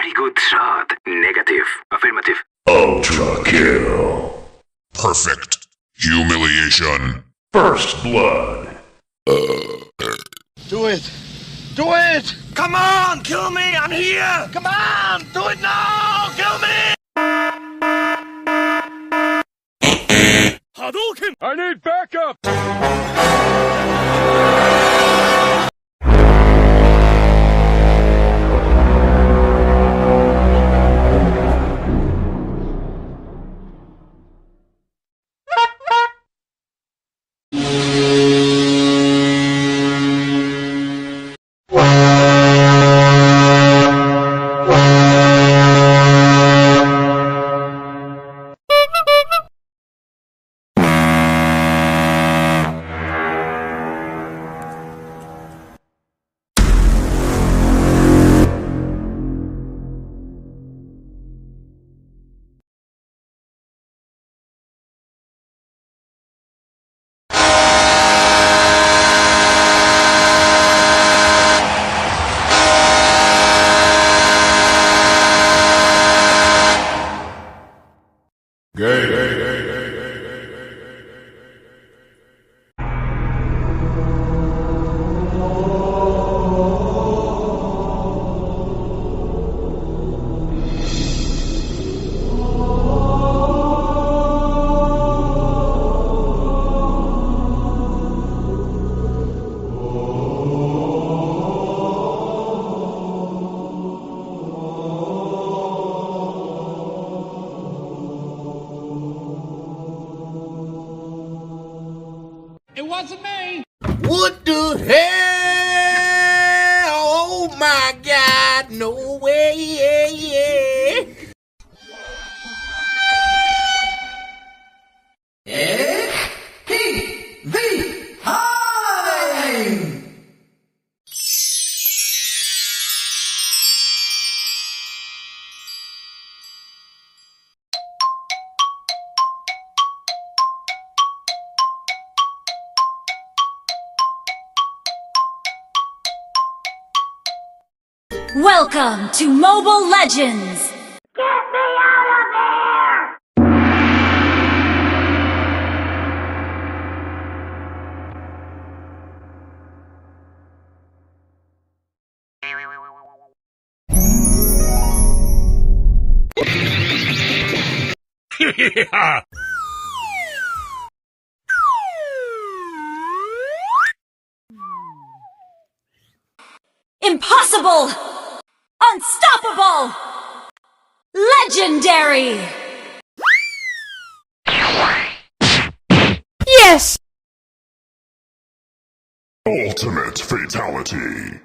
Very good shot. Negative. Affirmative. Ultra kill. Perfect. Humiliation. First blood. Do it! Do it! Come on, kill me! I'm here! Come on! Do it now! Kill me! Hadouken! I need backup! It wasn't me! What the hell? Oh my God! No way! Yeah, yeah. Welcome to Mobile Legends! Get me out of there! Yeah! Impossible! Unstoppable! Legendary! Yes! Ultimate fatality.